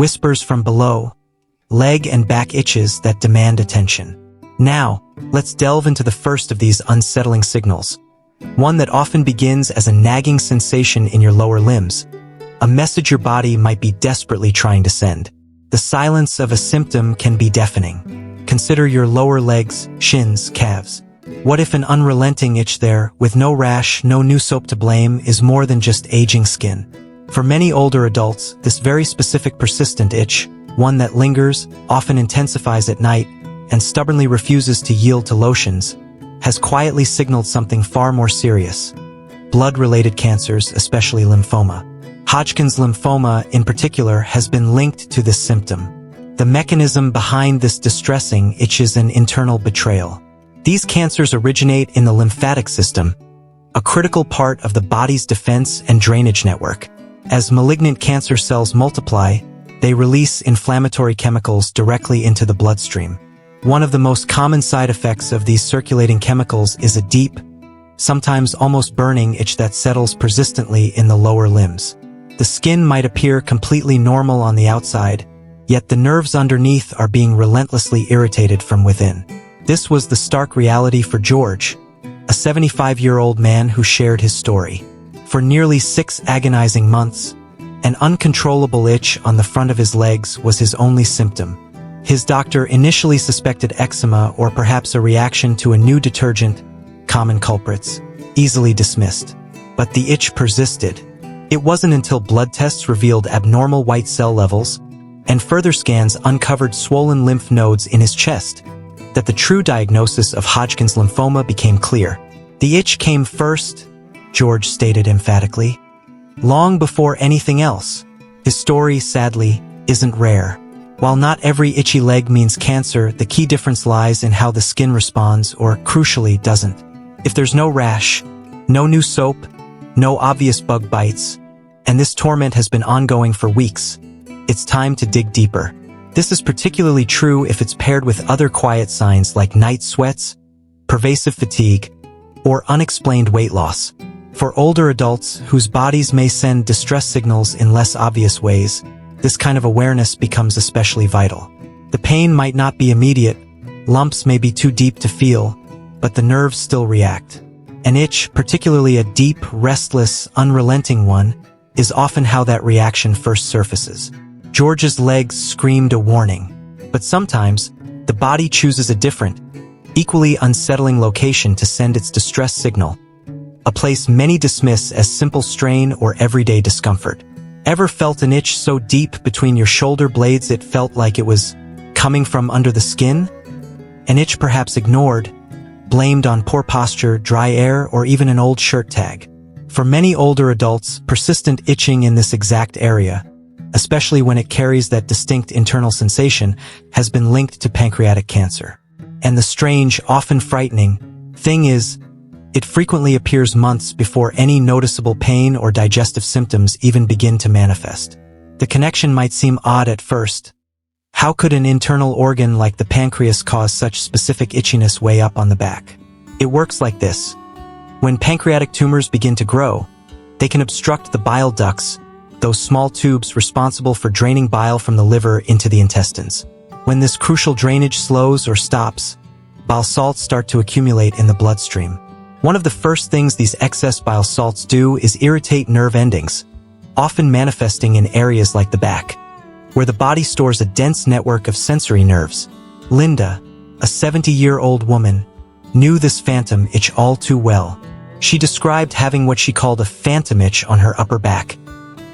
whispers from below, leg and back itches that demand attention. Now, let's delve into the first of these unsettling signals, one that often begins as a nagging sensation in your lower limbs, a message your body might be desperately trying to send. The silence of a symptom can be deafening. Consider your lower legs, shins, calves. What if an unrelenting itch there, with no rash, no new soap to blame, is more than just aging skin? For many older adults, this very specific persistent itch, one that lingers, often intensifies at night, and stubbornly refuses to yield to lotions, has quietly signaled something far more serious. Blood-related cancers, especially lymphoma. Hodgkin's lymphoma, in particular, has been linked to this symptom. The mechanism behind this distressing itch is an internal betrayal. These cancers originate in the lymphatic system, a critical part of the body's defense and drainage network. As malignant cancer cells multiply, they release inflammatory chemicals directly into the bloodstream. One of the most common side effects of these circulating chemicals is a deep, sometimes almost burning itch that settles persistently in the lower limbs. The skin might appear completely normal on the outside, yet the nerves underneath are being relentlessly irritated from within. This was the stark reality for George, a 75-year-old man who shared his story. For nearly 6 agonizing months, an uncontrollable itch on the front of his legs was his only symptom. His doctor initially suspected eczema or perhaps a reaction to a new detergent, common culprits, easily dismissed. But the itch persisted. It wasn't until blood tests revealed abnormal white cell levels and further scans uncovered swollen lymph nodes in his chest that the true diagnosis of Hodgkin's lymphoma became clear. The itch came first, George stated emphatically, long before anything else. His story, sadly, isn't rare. While not every itchy leg means cancer, the key difference lies in how the skin responds, or crucially doesn't. If there's no rash, no new soap, no obvious bug bites, and this torment has been ongoing for weeks, it's time to dig deeper. This is particularly true if it's paired with other quiet signs like night sweats, pervasive fatigue, or unexplained weight loss. For older adults whose bodies may send distress signals in less obvious ways, this kind of awareness becomes especially vital. The pain might not be immediate, lumps may be too deep to feel, but the nerves still react. An itch, particularly a deep, restless, unrelenting one, is often how that reaction first surfaces. George's legs screamed a warning, but sometimes the body chooses a different, equally unsettling location to send its distress signal, a place many dismiss as simple strain or everyday discomfort. Ever felt an itch so deep between your shoulder blades it felt like it was coming from under the skin? An itch perhaps ignored, blamed on poor posture, dry air, or even an old shirt tag. For many older adults, persistent itching in this exact area, especially when it carries that distinct internal sensation, has been linked to pancreatic cancer. And the strange, often frightening, thing is, it frequently appears months before any noticeable pain or digestive symptoms even begin to manifest. The connection might seem odd at first. How could an internal organ like the pancreas cause such specific itchiness way up on the back? It works like this. When pancreatic tumors begin to grow, they can obstruct the bile ducts, those small tubes responsible for draining bile from the liver into the intestines. When this crucial drainage slows or stops, bile salts start to accumulate in the bloodstream. One of the first things these excess bile salts do is irritate nerve endings, often manifesting in areas like the back, where the body stores a dense network of sensory nerves. Linda, a 70-year-old woman, knew this phantom itch all too well. She described having what she called a phantom itch on her upper back,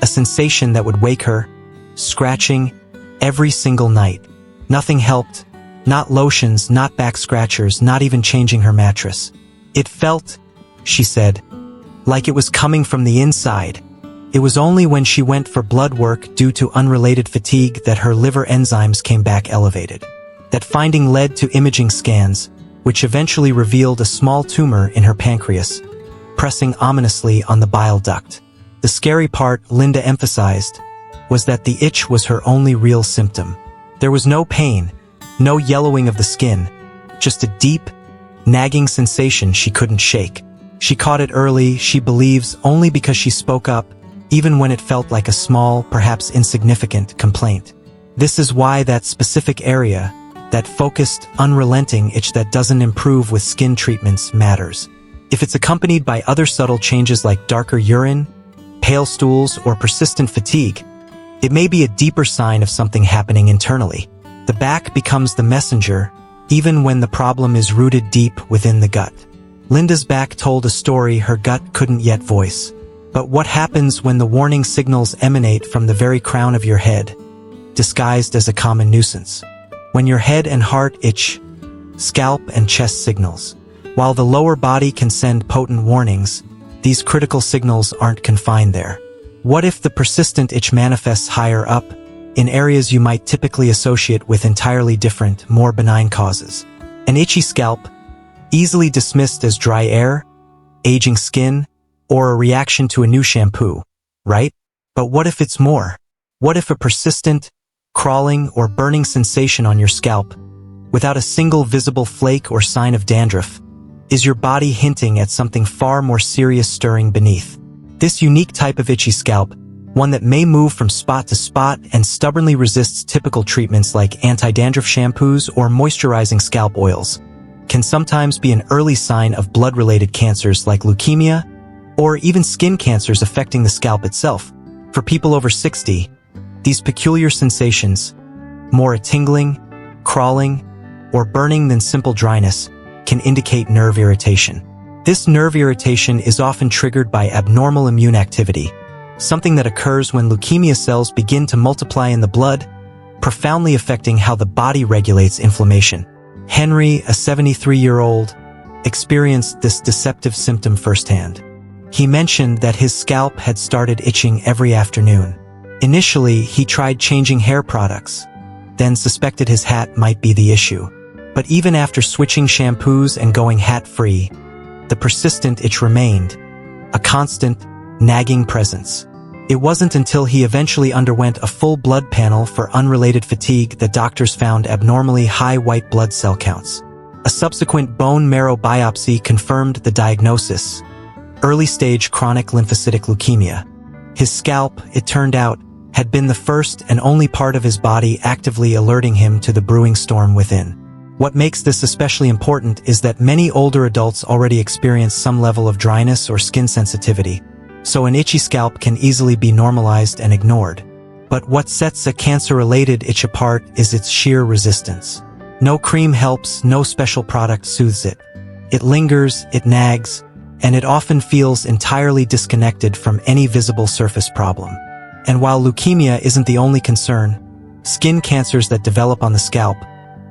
a sensation that would wake her, scratching, every single night. Nothing helped, not lotions, not back scratchers, not even changing her mattress. It felt, she said, like it was coming from the inside. It was only when she went for blood work due to unrelated fatigue that her liver enzymes came back elevated. That finding led to imaging scans, which eventually revealed a small tumor in her pancreas, pressing ominously on the bile duct. The scary part, Linda emphasized, was that the itch was her only real symptom. There was no pain, no yellowing of the skin, just a deep, nagging sensation she couldn't shake. She caught it early, she believes, only because she spoke up, even when it felt like a small, perhaps insignificant, complaint. This is why that specific area, that focused, unrelenting itch that doesn't improve with skin treatments, matters. If it's accompanied by other subtle changes like darker urine, pale stools, or persistent fatigue, it may be a deeper sign of something happening internally. The back becomes the messenger, even when the problem is rooted deep within the gut. Linda's back told a story her gut couldn't yet voice. But what happens when the warning signals emanate from the very crown of your head, disguised as a common nuisance? When your head and heart itch, scalp and chest signals. While the lower body can send potent warnings, these critical signals aren't confined there. What if the persistent itch manifests higher up, in areas you might typically associate with entirely different, more benign causes? An itchy scalp, easily dismissed as dry air, aging skin, or a reaction to a new shampoo, right? But what if it's more? What if a persistent, crawling or burning sensation on your scalp, without a single visible flake or sign of dandruff, is your body hinting at something far more serious stirring beneath? This unique type of itchy scalp, one that may move from spot to spot and stubbornly resists typical treatments like anti-dandruff shampoos or moisturizing scalp oils, can sometimes be an early sign of blood-related cancers like leukemia, or even skin cancers affecting the scalp itself. For people over 60, these peculiar sensations, more a tingling, crawling, or burning than simple dryness, can indicate nerve irritation. This nerve irritation is often triggered by abnormal immune activity, something that occurs when leukemia cells begin to multiply in the blood, profoundly affecting how the body regulates inflammation. Henry, a 73-year-old, experienced this deceptive symptom firsthand. He mentioned that his scalp had started itching every afternoon. Initially, he tried changing hair products, then suspected his hat might be the issue. But even after switching shampoos and going hat-free, the persistent itch remained, a constant, nagging presence. It wasn't until he eventually underwent a full blood panel for unrelated fatigue that doctors found abnormally high white blood cell counts. A subsequent bone marrow biopsy confirmed the diagnosis: early-stage chronic lymphocytic leukemia. His scalp, it turned out, had been the first and only part of his body actively alerting him to the brewing storm within. What makes this especially important is that many older adults already experience some level of dryness or skin sensitivity, so an itchy scalp can easily be normalized and ignored. But what sets a cancer-related itch apart is its sheer resistance. No cream helps, no special product soothes it. It lingers, it nags, and it often feels entirely disconnected from any visible surface problem. And while leukemia isn't the only concern, skin cancers that develop on the scalp,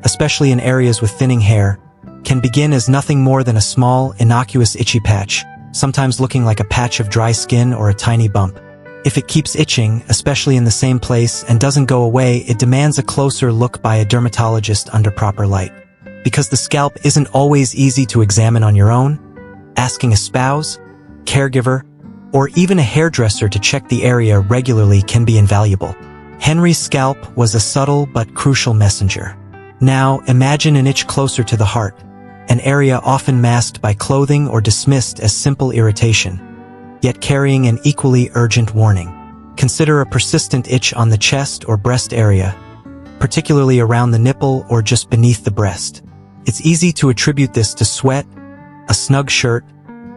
especially in areas with thinning hair, can begin as nothing more than a small, innocuous itchy patch, sometimes looking like a patch of dry skin or a tiny bump. If it keeps itching, especially in the same place, and doesn't go away, it demands a closer look by a dermatologist under proper light. Because the scalp isn't always easy to examine on your own, asking a spouse, caregiver, or even a hairdresser to check the area regularly can be invaluable. Henry's scalp was a subtle but crucial messenger. Now, imagine an itch closer to the heart, an area often masked by clothing or dismissed as simple irritation, yet carrying an equally urgent warning. Consider a persistent itch on the chest or breast area, particularly around the nipple or just beneath the breast. It's easy to attribute this to sweat, a snug shirt,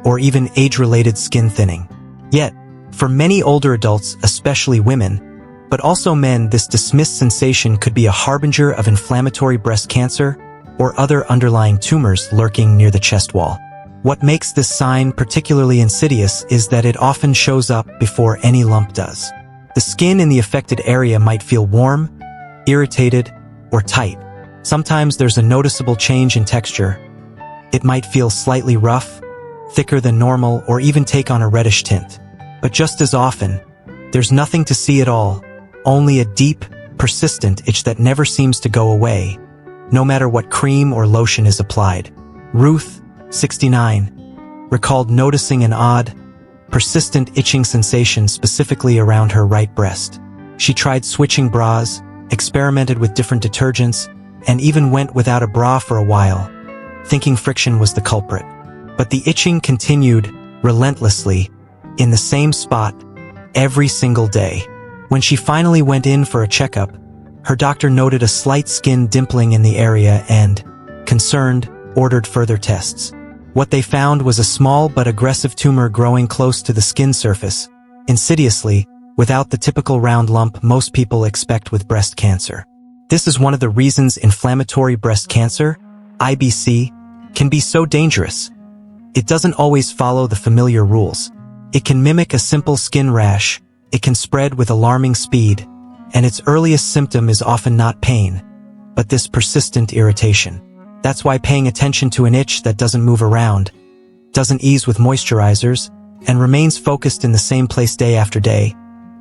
or even age-related skin thinning. Yet, for many older adults, especially women, but also men, this dismissed sensation could be a harbinger of inflammatory breast cancer or other underlying tumors lurking near the chest wall. What makes this sign particularly insidious is that it often shows up before any lump does. The skin in the affected area might feel warm, irritated, or tight. Sometimes there's a noticeable change in texture. It might feel slightly rough, thicker than normal, or even take on a reddish tint. But just as often, there's nothing to see at all, only a deep, persistent itch that never seems to go away, no matter what cream or lotion is applied. Ruth, 69, recalled noticing an odd, persistent itching sensation specifically around her right breast. She tried switching bras, experimented with different detergents, and even went without a bra for a while, thinking friction was the culprit. But the itching continued, relentlessly, in the same spot, every single day. When she finally went in for a checkup, Her doctor noted a slight skin dimpling in the area and, concerned, ordered further tests. What they found was a small but aggressive tumor growing close to the skin surface, insidiously, without the typical round lump most people expect with breast cancer. This is one of the reasons inflammatory breast cancer, IBC, can be so dangerous. It doesn't always follow the familiar rules. It can mimic a simple skin rash, it can spread with alarming speed, and its earliest symptom is often not pain, but this persistent irritation. That's why paying attention to an itch that doesn't move around, doesn't ease with moisturizers, and remains focused in the same place day after day,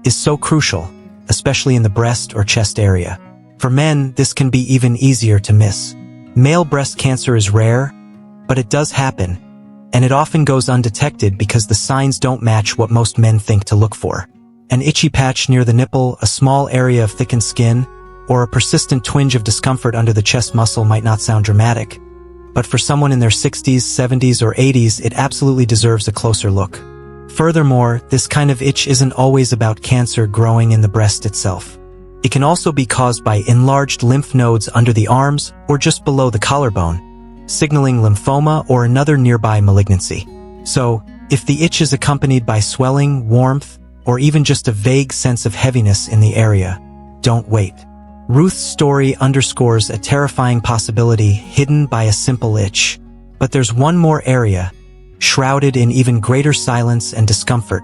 is so crucial, especially in the breast or chest area. For men, this can be even easier to miss. Male breast cancer is rare, but it does happen, and it often goes undetected because the signs don't match what most men think to look for. An itchy patch near the nipple, a small area of thickened skin, or a persistent twinge of discomfort under the chest muscle might not sound dramatic, but for someone in their 60s, 70s, or 80s, it absolutely deserves a closer look. Furthermore, this kind of itch isn't always about cancer growing in the breast itself. It can also be caused by enlarged lymph nodes under the arms or just below the collarbone, signaling lymphoma or another nearby malignancy. So, if the itch is accompanied by swelling, warmth, or even just a vague sense of heaviness in the area, don't wait. Ruth's story underscores a terrifying possibility hidden by a simple itch. But there's one more area, shrouded in even greater silence and discomfort,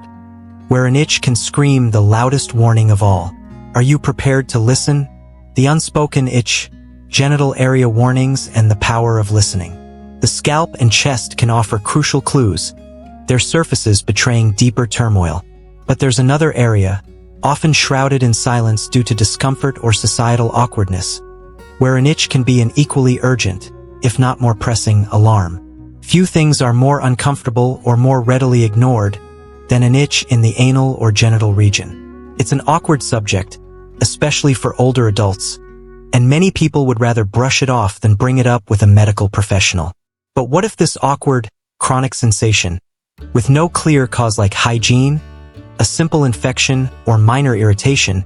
where an itch can scream the loudest warning of all. Are you prepared to listen? The unspoken itch, genital area warnings, and the power of listening. The scalp and chest can offer crucial clues, their surfaces betraying deeper turmoil. But there's another area, often shrouded in silence due to discomfort or societal awkwardness, where an itch can be an equally urgent, if not more pressing, alarm. Few things are more uncomfortable or more readily ignored than an itch in the anal or genital region. It's an awkward subject, especially for older adults, and many people would rather brush it off than bring it up with a medical professional. But what if this awkward, chronic sensation, with no clear cause like hygiene, a simple infection, or minor irritation,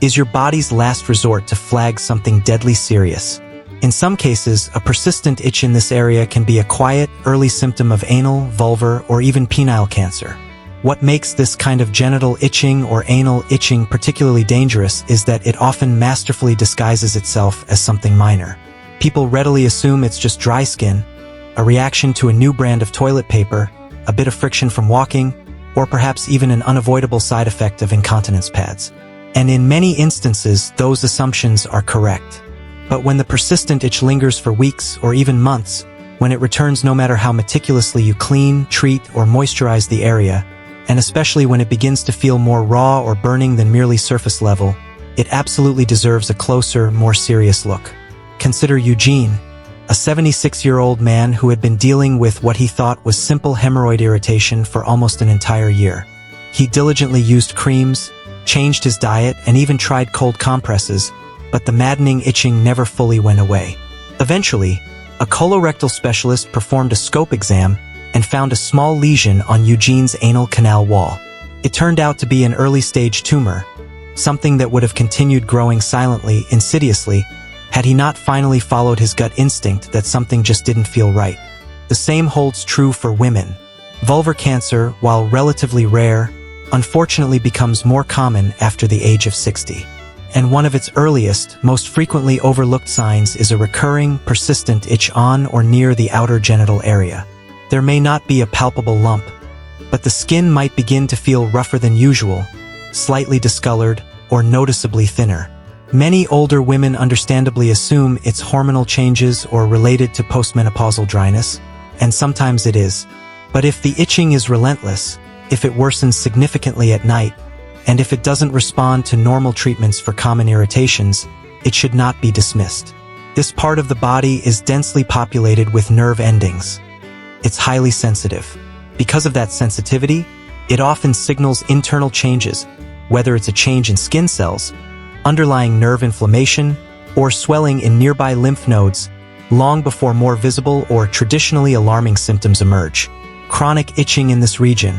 is your body's last resort to flag something deadly serious? In some cases, a persistent itch in this area can be a quiet, early symptom of anal, vulvar, or even penile cancer. What makes this kind of genital itching or anal itching particularly dangerous is that it often masterfully disguises itself as something minor. People readily assume it's just dry skin, a reaction to a new brand of toilet paper, a bit of friction from walking, or perhaps even an unavoidable side effect of incontinence pads. And in many instances, those assumptions are correct. But when the persistent itch lingers for weeks or even months, when it returns no matter how meticulously you clean, treat, or moisturize the area, and especially when it begins to feel more raw or burning than merely surface level, it absolutely deserves a closer, more serious look. Consider Eugene, a 76-year-old man who had been dealing with what he thought was simple hemorrhoid irritation for almost an entire year. He diligently used creams, changed his diet, and even tried cold compresses, but the maddening itching never fully went away. Eventually, a colorectal specialist performed a scope exam and found a small lesion on Eugene's anal canal wall. It turned out to be an early-stage tumor, something that would have continued growing silently, insidiously, had he not finally followed his gut instinct that something just didn't feel right. The same holds true for women. Vulvar cancer, while relatively rare, unfortunately becomes more common after the age of 60. And one of its earliest, most frequently overlooked signs is a recurring, persistent itch on or near the outer genital area. There may not be a palpable lump, but the skin might begin to feel rougher than usual, slightly discolored, or noticeably thinner. Many older women understandably assume it's hormonal changes or related to postmenopausal dryness, and sometimes it is. But if the itching is relentless, if it worsens significantly at night, and if it doesn't respond to normal treatments for common irritations, it should not be dismissed. This part of the body is densely populated with nerve endings. It's highly sensitive. Because of that sensitivity, it often signals internal changes, whether it's a change in skin cells, underlying nerve inflammation, or swelling in nearby lymph nodes, long before more visible or traditionally alarming symptoms emerge. Chronic itching in this region,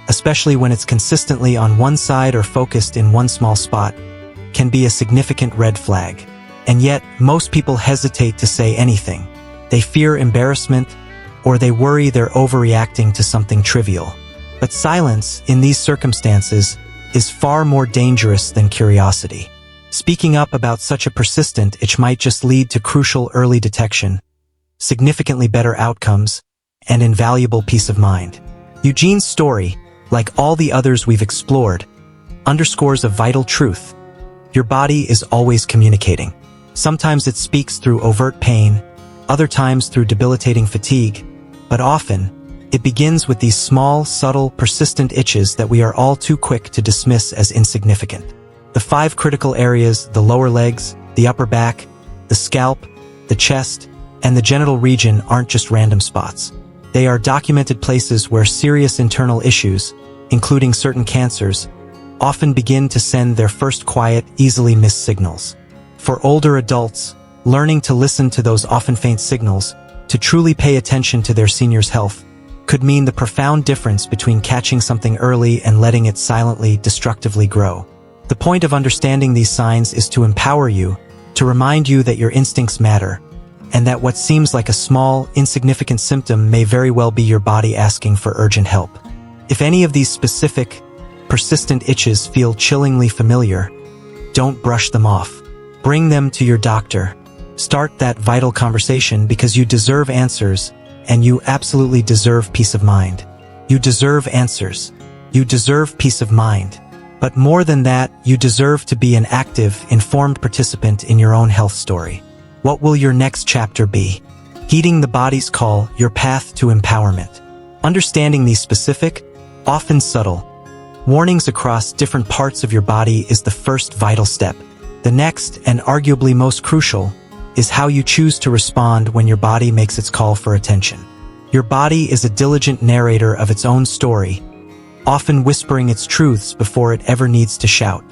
especially when it's consistently on one side or focused in one small spot, can be a significant red flag. And yet, most people hesitate to say anything. They fear embarrassment, or they worry they're overreacting to something trivial. But silence, in these circumstances, is far more dangerous than curiosity. Speaking up about such a persistent itch might just lead to crucial early detection, significantly better outcomes, and invaluable peace of mind. Eugene's story, like all the others we've explored, underscores a vital truth. Your body is always communicating. Sometimes it speaks through overt pain, other times through debilitating fatigue, but often, it begins with these small, subtle, persistent itches that we are all too quick to dismiss as insignificant. The 5 critical areas, the lower legs, the upper back, the scalp, the chest, and the genital region aren't just random spots. They are documented places where serious internal issues, including certain cancers, often begin to send their first quiet, easily missed signals. For older adults, learning to listen to those often faint signals, to truly pay attention to their seniors' health, could mean the profound difference between catching something early and letting it silently, destructively grow. The point of understanding these signs is to empower you, to remind you that your instincts matter, and that what seems like a small, insignificant symptom may very well be your body asking for urgent help. If any of these specific, persistent itches feel chillingly familiar, don't brush them off. Bring them to your doctor. Start that vital conversation because you deserve answers, and you absolutely deserve peace of mind. You deserve answers. You deserve peace of mind. But more than that, you deserve to be an active, informed participant in your own health story. What will your next chapter be? Heeding the body's call, your path to empowerment. Understanding these specific, often subtle, warnings across different parts of your body is the first vital step. The next, and arguably most crucial, is how you choose to respond when your body makes its call for attention. Your body is a diligent narrator of its own story, often whispering its truths before it ever needs to shout.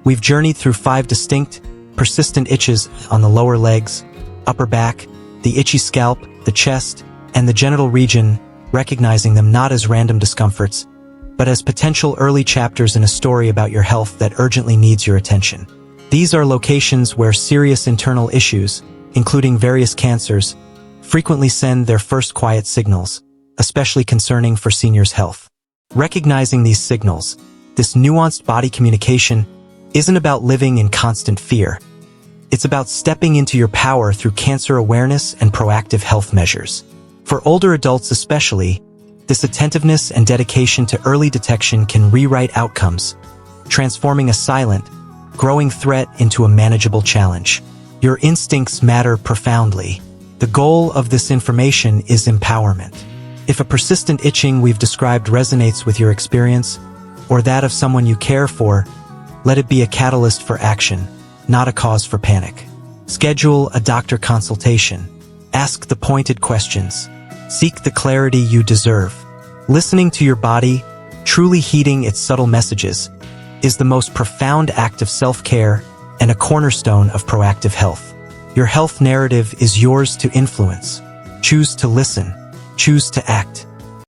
We've journeyed through 5 distinct, persistent itches on the lower legs, upper back, the itchy scalp, the chest, and the genital region, recognizing them not as random discomforts, but as potential early chapters in a story about your health that urgently needs your attention. These are locations where serious internal issues, including various cancers, frequently send their first quiet signals, especially concerning for seniors' health. Recognizing these signals, this nuanced body communication, isn't about living in constant fear. It's about stepping into your power through cancer awareness and proactive health measures. For older adults especially, this attentiveness and dedication to early detection can rewrite outcomes, transforming a silent, growing threat into a manageable challenge. Your instincts matter profoundly. The goal of this information is empowerment. If a persistent itching we've described resonates with your experience, or that of someone you care for, let it be a catalyst for action, not a cause for panic. Schedule a doctor consultation. Ask the pointed questions. Seek the clarity you deserve. Listening to your body, truly heeding its subtle messages, is the most profound act of self-care and a cornerstone of proactive health. Your health narrative is yours to influence. Choose to listen. Choose to act.